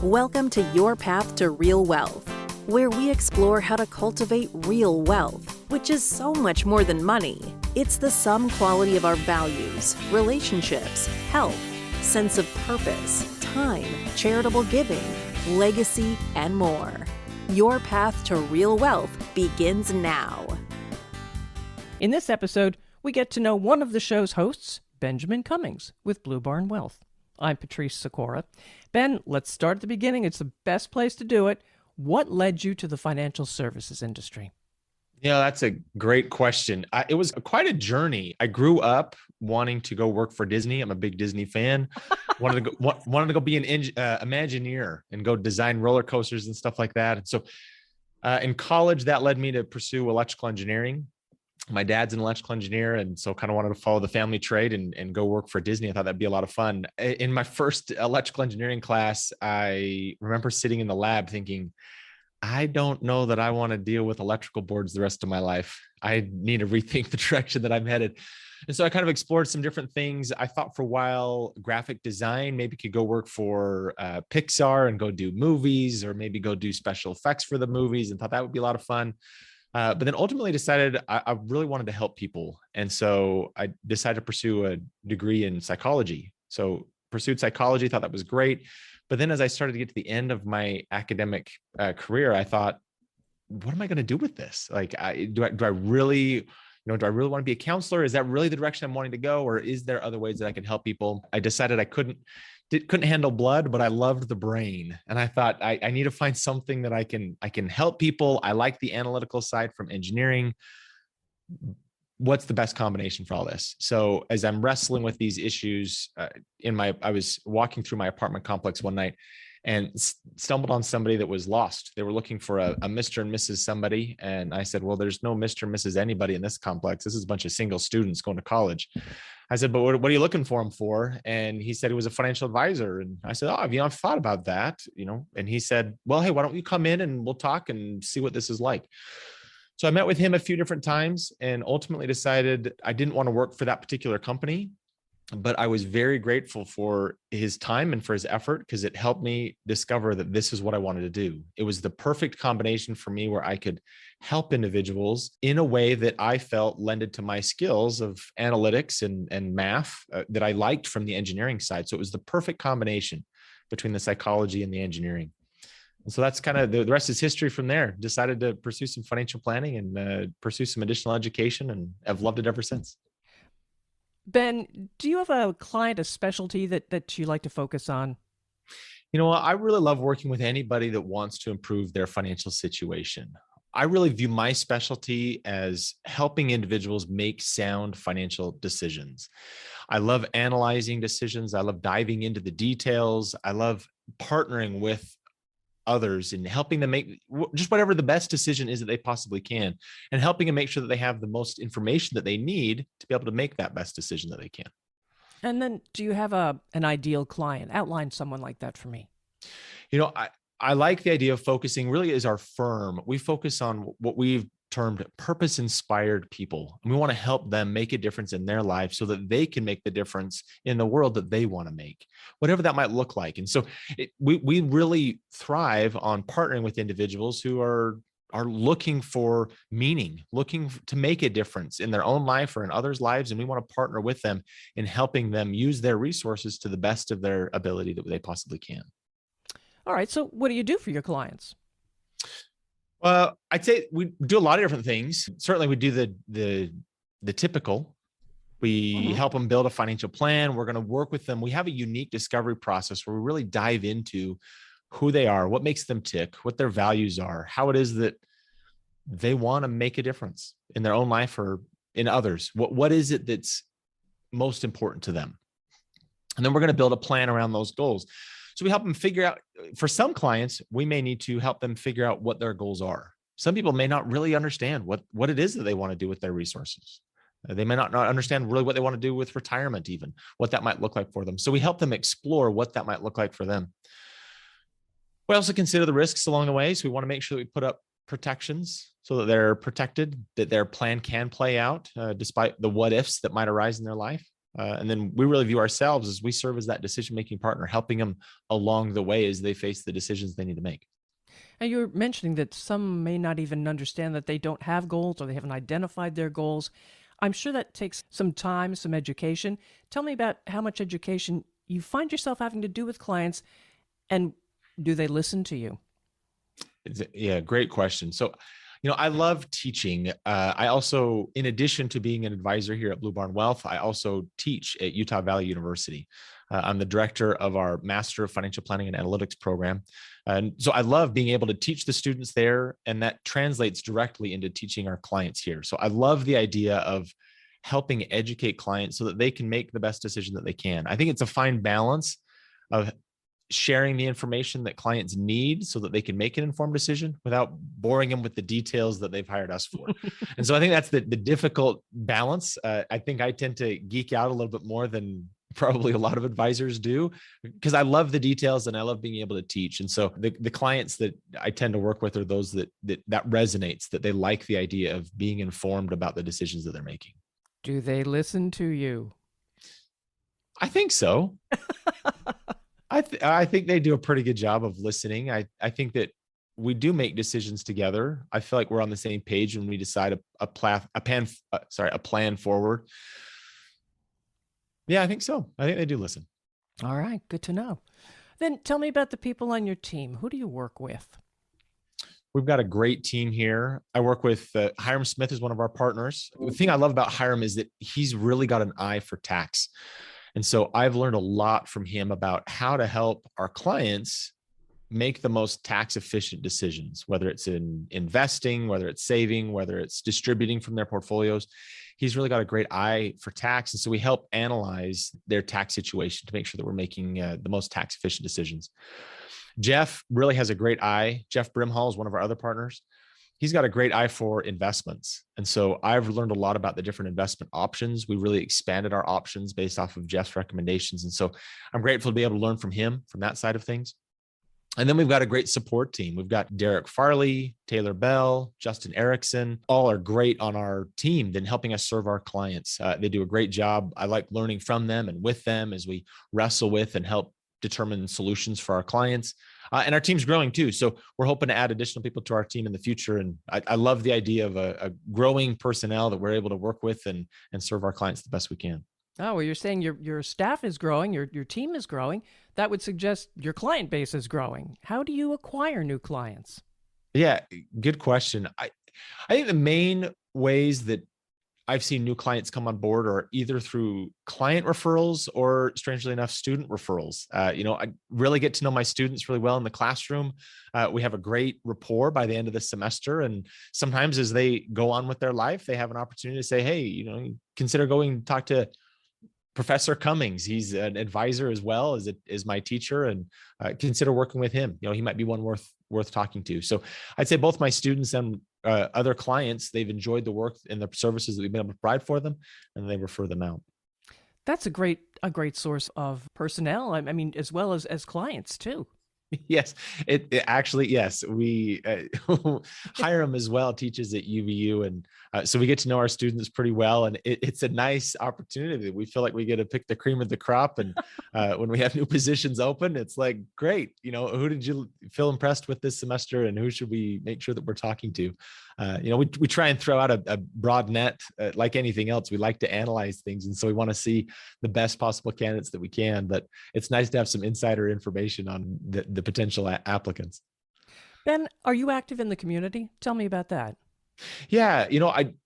Welcome to Your Path to Real Wealth, where we explore how to cultivate real wealth, which is so much more than money. It's the sum quality of our values, relationships, health, sense of purpose, time, charitable giving, legacy, and more. Your path to real wealth begins now. In this episode, we get to know one of the show's hosts, Benjamin Cummings, with Blue Barn Wealth. I'm Patrice Sikora. Ben, let's start at the beginning. It's the best place to do it. What led you to the financial services industry? Yeah, that's a great question. It was quite a journey. I grew up wanting to go work for Disney. I'm a big Disney fan. wanted to go be an Imagineer and go design roller coasters and stuff like that. And so in college, that led me to pursue electrical engineering. My dad's an electrical engineer, and so kind of wanted to follow the family trade and go work for Disney. I thought that'd be a lot of fun. In my first electrical engineering class, I remember sitting in the lab thinking, I don't know that I want to deal with electrical boards the rest of my life. I need to rethink the direction that I'm headed. And so I kind of explored some different things. I thought for a while, graphic design, maybe could go work for Pixar and go do movies, or maybe go do special effects for the movies, and thought that would be a lot of fun. But then ultimately decided I really wanted to help people. And so I decided to pursue a degree in psychology. So pursued psychology, thought that was great. But then as I started to get to the end of my academic career, I thought, what am I going to do with this? Like, do I really want to be a counselor? Is that really the direction I'm wanting to go? Or is there other ways that I can help people? I decided I couldn't handle blood, but I loved the brain. And I thought I need to find something that I can help people. I like the analytical side from engineering. What's the best combination for all this? So as I'm wrestling with these issues, I was walking through my apartment complex one night and stumbled on somebody that was lost. They were looking for a Mr. and Mrs. somebody. And I said, well, there's no Mr. and Mrs. anybody in this complex. This is a bunch of single students going to college. I said, but what are you looking for him for? And he said he was a financial advisor. And I said, I've thought about that, and he said, well, hey, why don't you come in and we'll talk and see what this is like. So I met with him a few different times and ultimately decided I didn't want to work for that particular company, but I was very grateful for his time and for his effort because it helped me discover that this is what I wanted to do. It was the perfect combination for me where I could help individuals in a way that I felt lended to my skills of analytics and math that I liked from the engineering side. So it was the perfect combination between the psychology and the engineering. And so that's kind of the rest is history from there. Decided to pursue some financial planning and pursue some additional education, and I've loved it ever since. Ben, do you have a client, a specialty that you like to focus on? I really love working with anybody that wants to improve their financial situation. I really view my specialty as helping individuals make sound financial decisions. I love analyzing decisions. I love diving into the details. I love partnering with others and helping them make just whatever the best decision is that they possibly can, and helping them make sure that they have the most information that they need to be able to make that best decision that they can. And then do you have an ideal client? Outline someone like that for me. I like the idea of focusing really as our firm. We focus on what we've termed purpose-inspired people. And we want to help them make a difference in their life so that they can make the difference in the world that they want to make, whatever that might look like. And so we really thrive on partnering with individuals who are looking for meaning, looking to make a difference in their own life or in others' lives. And we want to partner with them in helping them use their resources to the best of their ability that they possibly can. All right. So what do you do for your clients? I'd say we do a lot of different things. Certainly we do the typical. We help them build a financial plan. We're going to work with them. We have a unique discovery process where we really dive into who they are, what makes them tick, what their values are, how it is that they want to make a difference in their own life or in others. What is it that's most important to them? And then we're going to build a plan around those goals. So we help them figure out, for some clients, we may need to help them figure out what their goals are. Some people may not really understand what it is that they want to do with their resources. They may not understand really what they want to do with retirement, even what that might look like for them. So we help them explore what that might look like for them. We also consider the risks along the way. So we want to make sure that we put up protections so that they're protected, that their plan can play out despite the what ifs that might arise in their life. And then we really view ourselves as we serve as that decision-making partner, helping them along the way as they face the decisions they need to make. And you were mentioning that some may not even understand that they don't have goals or they haven't identified their goals. I'm sure that takes some time, some education. Tell me about how much education you find yourself having to do with clients, and do they listen to you? Yeah, great question. So, I love teaching. I also, in addition to being an advisor here at Blue Barn Wealth, I also teach at Utah Valley University. I'm the director of our Master of Financial Planning and Analytics program. And so I love being able to teach the students there, and that translates directly into teaching our clients here. So I love the idea of helping educate clients so that they can make the best decision that they can. I think it's a fine balance of sharing the information that clients need so that they can make an informed decision without boring them with the details that they've hired us for. And so I think that's the difficult balance. I think I tend to geek out a little bit more than probably a lot of advisors do, because I love the details and I love being able to teach. And so the clients that I tend to work with are those that resonates, that they like the idea of being informed about the decisions that they're making. Do they listen to you? I think so. I think they do a pretty good job of listening. I think that we do make decisions together. I feel like we're on the same page when we decide a plan forward. Yeah, I think so. I think they do listen. All right, good to know. Then tell me about the people on your team. Who do you work with? We've got a great team here. I work with Hiram Smith is one of our partners. The thing I love about Hiram is that he's really got an eye for tax. And so I've learned a lot from him about how to help our clients make the most tax efficient decisions, whether it's in investing, whether it's saving, whether it's distributing from their portfolios. He's really got a great eye for tax. And so we help analyze their tax situation to make sure that we're making the most tax efficient decisions. Jeff really has a great eye. Jeff Brimhall is one of our other partners. He's got a great eye for investments. And so I've learned a lot about the different investment options. We really expanded our options based off of Jeff's recommendations. And so I'm grateful to be able to learn from him from that side of things. And then we've got a great support team. We've got Derek Farley, Taylor Bell, Justin Erickson, all are great on our team then helping us serve our clients. They do a great job. I like learning from them and with them as we wrestle with and help determine solutions for our clients. And our team's growing too. So we're hoping to add additional people to our team in the future. And I love the idea of a growing personnel that we're able to work with and serve our clients the best we can. Oh, well, you're saying your staff is growing, your team is growing. That would suggest your client base is growing. How do you acquire new clients? Yeah, good question. I think the main ways that I've seen new clients come on board are either through client referrals or, strangely enough, student referrals. I really get to know my students really well in the classroom. We have a great rapport by the end of the semester. And sometimes as they go on with their life, they have an opportunity to say, hey, consider going to talk to Professor Cummings. He's an advisor as well as my teacher, and consider working with him. He might be one worth talking to. So I'd say both my students and other clients, they've enjoyed the work and the services that we've been able to provide for them, and they refer them out. That's a great source of personnel. I mean, as well as clients too. Yes, it actually, yes, we Hiram as well teaches at UVU. And so we get to know our students pretty well. And it's a nice opportunity. We feel like we get to pick the cream of the crop. And when we have new positions open, it's like, great, who did you feel impressed with this semester and who should we make sure that we're talking to? We try and throw out a broad net like anything else. We like to analyze things. And so we want to see the best possible candidates that we can, but it's nice to have some insider information on the potential applicants. Ben, are you active in the community? Tell me about that. Yeah,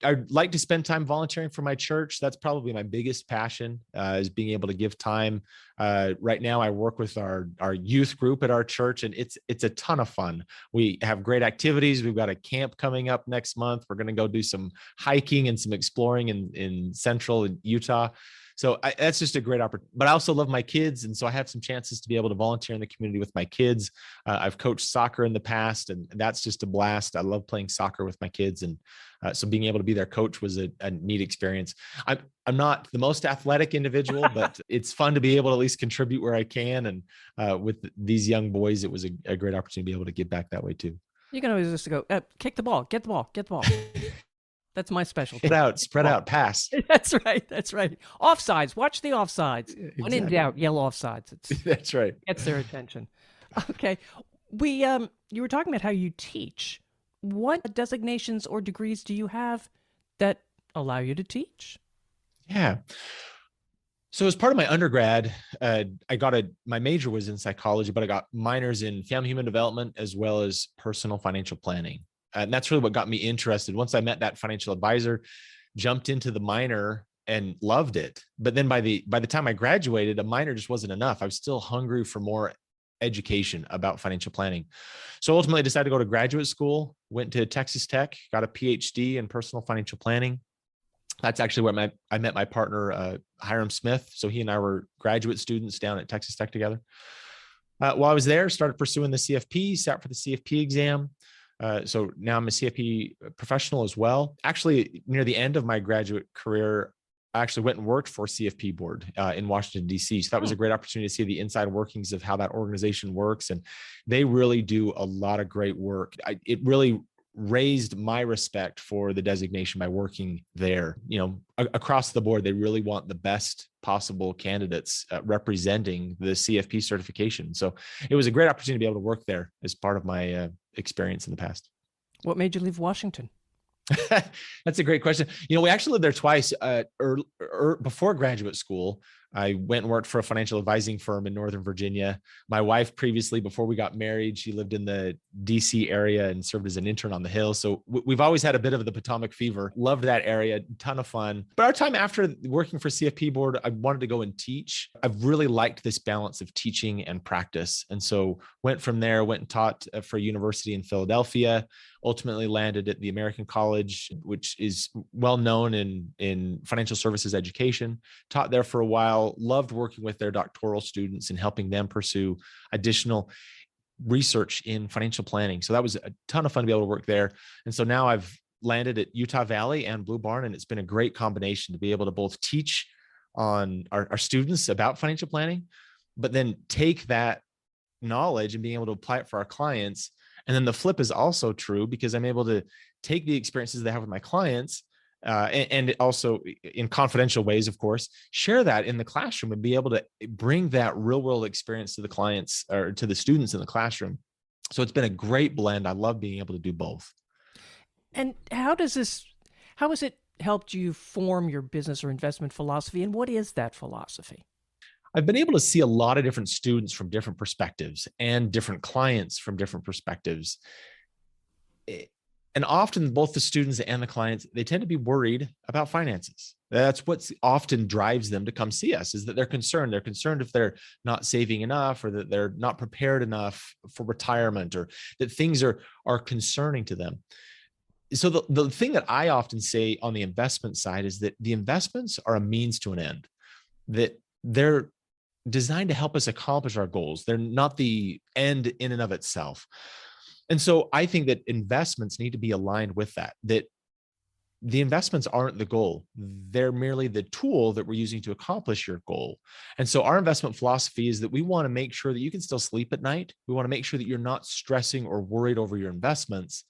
I'd like to spend time volunteering for my church. That's probably my biggest passion, is being able to give time. Right now, I work with our youth group at our church, and it's a ton of fun. We have great activities. We've got a camp coming up next month. We're going to go do some hiking and some exploring in central Utah. So that's just a great opportunity. But I also love my kids. And so I have some chances to be able to volunteer in the community with my kids. I've coached soccer in the past, and that's just a blast. I love playing soccer with my kids. And so being able to be their coach was a neat experience. I'm not the most athletic individual, but it's fun to be able to at least contribute where I can. And with these young boys, it was a great opportunity to be able to give back that way too. You can always just go, kick the ball, get the ball, get the ball. That's my specialty. Spread out, pass. That's right. That's right. Offsides. Watch the offsides. Exactly. When in doubt, yell offsides. That's right. Gets their attention. Okay. You were talking about how you teach. What designations or degrees do you have that allow you to teach? Yeah. So as part of my undergrad, my major was in psychology, but I got minors in family human development as well as personal financial planning. And that's really what got me interested. Once I met that financial advisor, jumped into the minor and loved it. But then by the time I graduated, a minor just wasn't enough. I was still hungry for more education about financial planning. So ultimately I decided to go to graduate school, went to Texas Tech, got a PhD in personal financial planning. That's actually where I met my partner, Hiram Smith. So he and I were graduate students down at Texas Tech together. While I was there, started pursuing the CFP, sat for the CFP exam. So now I'm a CFP professional as well. Actually, near the end of my graduate career, I actually went and worked for CFP board in Washington, D.C. So that was a great opportunity to see the inside workings of how that organization works. And they really do a lot of great work. It really raised my respect for the designation by working there. Across the board, they really want the best possible candidates representing the CFP certification. So it was a great opportunity to be able to work there as part of my experience in the past. What made you leave Washington? That's a great question. We actually lived there twice. Before graduate school, I went and worked for a financial advising firm in Northern Virginia. My wife previously, before we got married, she lived in the DC area and served as an intern on the Hill. So we've always had a bit of the Potomac fever. Loved that area, ton of fun. But our time after working for CFP board, I wanted to go and teach. I've really liked this balance of teaching and practice. And so went from there, went and taught for a university in Philadelphia, ultimately landed at the American College, which is well known in financial services education. Taught there for a while, loved working with their doctoral students and helping them pursue additional research in financial planning. So that was a ton of fun to be able to work there. And so now I've landed at Utah Valley and Blue Barn, and it's been a great combination to be able to both teach on our students about financial planning, but then take that knowledge and being able to apply it for our clients. And then the flip is also true because I'm able to take the experiences they have with my clients and also in confidential ways, of course, share that in the classroom and be able to bring that real world experience to the clients or to the students in the classroom. So it's been a great blend. I love being able to do both. And how has it helped you form your business or investment philosophy? And what is that philosophy? I've been able to see a lot of different students from different perspectives and different clients from different perspectives. And often both the students and the clients, they tend to be worried about finances. That's what often drives them to come see us, is that they're concerned. They're concerned if they're not saving enough or that they're not prepared enough for retirement or that things are concerning to them. So the thing that I often say on the investment side is that the investments are a means to an end, that they're designed to help us accomplish our goals. They're not the end in and of itself. And so I think that investments need to be aligned with that the investments aren't the goal. They're merely the tool that we're using to accomplish your goal. And so our investment philosophy is that we want to make sure that you can still sleep at night. We want to make sure that you're not stressing or worried over your investments,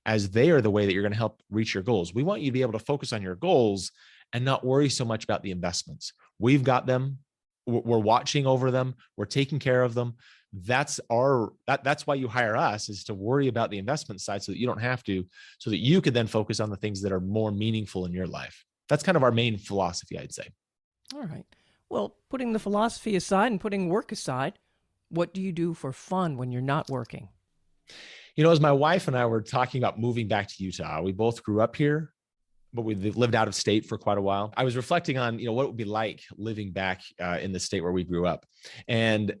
as they are the way that you're going to help reach your goals. We want you to be able to focus on your goals and not worry so much about the investments. We've got them. We're watching over them. We're taking care of them. That's why you hire us, is to worry about the investment side so that you don't have to, so that you could then focus on the things that are more meaningful in your life. That's kind of our main philosophy, I'd say. All right. Well, putting the philosophy aside and putting work aside, what do you do for fun when you're not working? As my wife and I were talking about moving back to Utah, we both grew up here, but we lived out of state for quite a while. I was reflecting on, what it would be like living back in the state where we grew up. And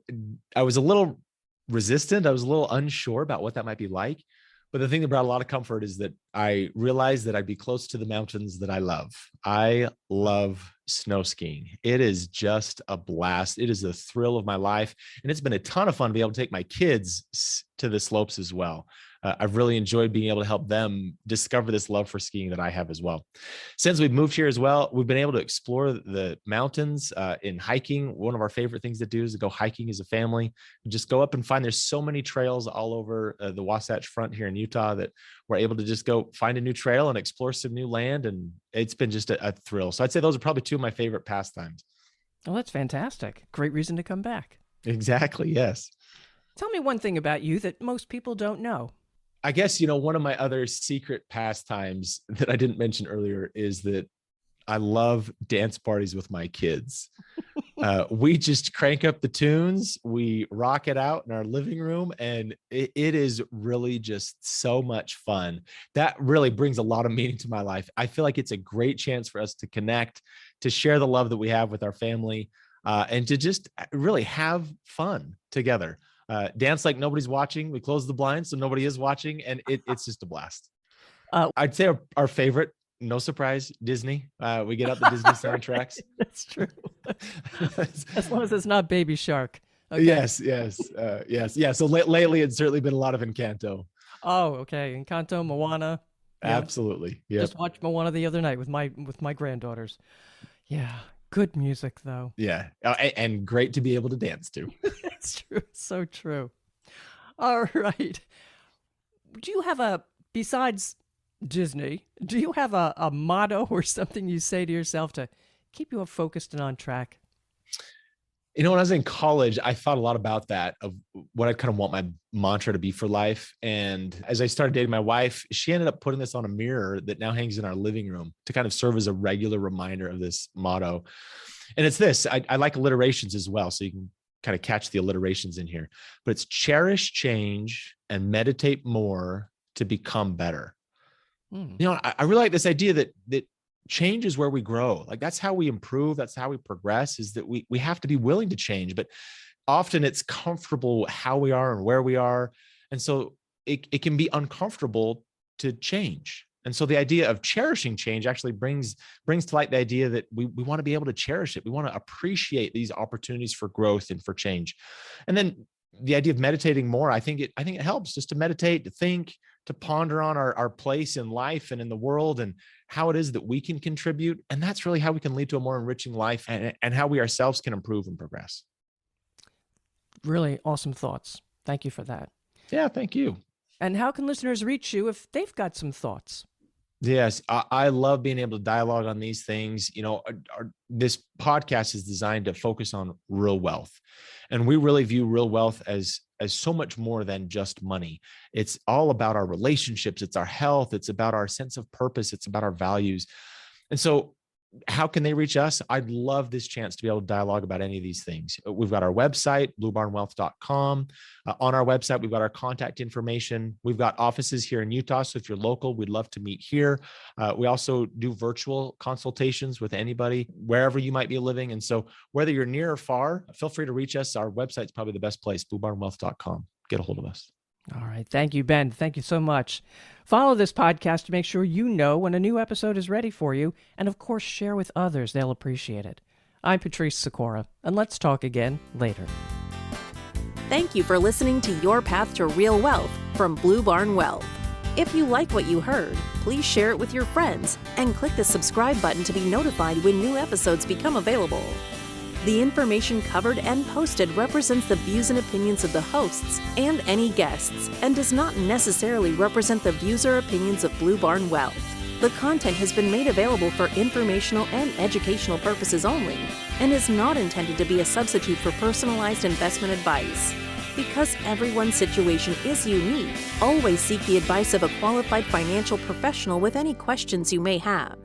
I was a little resistant. I was a little unsure about what that might be like. But the thing that brought a lot of comfort is that I realized that I'd be close to the mountains that I love. I love snow skiing. It is just a blast. It is the thrill of my life. And it's been a ton of fun to be able to take my kids to the slopes as well. I've really enjoyed being able to help them discover this love for skiing that I have as well. Since we've moved here as well, we've been able to explore the mountains in hiking. One of our favorite things to do is to go hiking as a family. Just go up and find, there's so many trails all over the Wasatch Front here in Utah that we're able to just go find a new trail and explore some new land. And it's been just a thrill. So I'd say those are probably two of my favorite pastimes. Oh, that's fantastic. Great reason to come back. Exactly. Yes. Tell me one thing about you that most people don't know. I guess, one of my other secret pastimes that I didn't mention earlier is that I love dance parties with my kids. We just crank up the tunes, we rock it out in our living room, and it is really just so much fun. That really brings a lot of meaning to my life. I feel like it's a great chance for us to connect, to share the love that we have with our family, and to just really have fun together. Dance like nobody's watching. We close the blinds so nobody is watching, and it's just a blast. I'd say our favorite, no surprise, Disney. We get out the Disney soundtracks. That's true. As long as it's not Baby Shark. Okay. Yes. Yeah. So lately, it's certainly been a lot of Encanto. Oh, okay. Encanto, Moana. Yeah. Absolutely. Yeah. Just watched Moana the other night with my granddaughters. Yeah. Good music, though. Yeah. And great to be able to dance to. It's true. So true. All right. Do you have besides Disney, do you have a motto or something you say to yourself to keep you focused and on track? When I was in college, I thought a lot about that, of what I kind of want my mantra to be for life. And as I started dating my wife, she ended up putting this on a mirror that now hangs in our living room to kind of serve as a regular reminder of this motto. And it's this, I like alliterations as well, so you can kind of catch the alliterations in here, but it's cherish change and meditate more to become better. I really like this idea that change is where we grow. Like, that's how we improve. That's how we progress, is that we have to be willing to change, but often it's comfortable how we are and where we are. And so it can be uncomfortable to change. And so the idea of cherishing change actually brings to light the idea that we want to be able to cherish it. We want to appreciate these opportunities for growth and for change. And then the idea of meditating more, I think it helps just to meditate, to think, to ponder on our place in life and in the world, and how it is that we can contribute. And that's really how we can lead to a more enriching life, and how we ourselves can improve and progress. Really awesome thoughts. Thank you for that. Yeah, thank you. And how can listeners reach you if they've got some thoughts? Yes, I love being able to dialogue on these things. This podcast is designed to focus on real wealth. And we really view real wealth as so much more than just money. It's all about our relationships. It's our health. It's about our sense of purpose. It's about our values. And so how can they reach us? I'd love this chance to be able to dialogue about any of these things. We've got our website, bluebarnwealth.com. On our website, we've got our contact information. We've got offices here in Utah. So if you're local, we'd love to meet here. We also do virtual consultations with anybody, wherever you might be living. And so whether you're near or far, feel free to reach us. Our website's probably the best place, bluebarnwealth.com. Get a hold of us. All right. Thank you, Ben. Thank you so much. Follow this podcast to make sure you know when a new episode is ready for you. And of course, share with others. They'll appreciate it. I'm Patrice Sikora, and let's talk again later. Thank you for listening to Your Path to Real Wealth from Blue Barn Wealth. If you like what you heard, please share it with your friends and click the subscribe button to be notified when new episodes become available. The information covered and posted represents the views and opinions of the hosts and any guests, and does not necessarily represent the views or opinions of Blue Barn Wealth. The content has been made available for informational and educational purposes only, and is not intended to be a substitute for personalized investment advice. Because everyone's situation is unique, always seek the advice of a qualified financial professional with any questions you may have.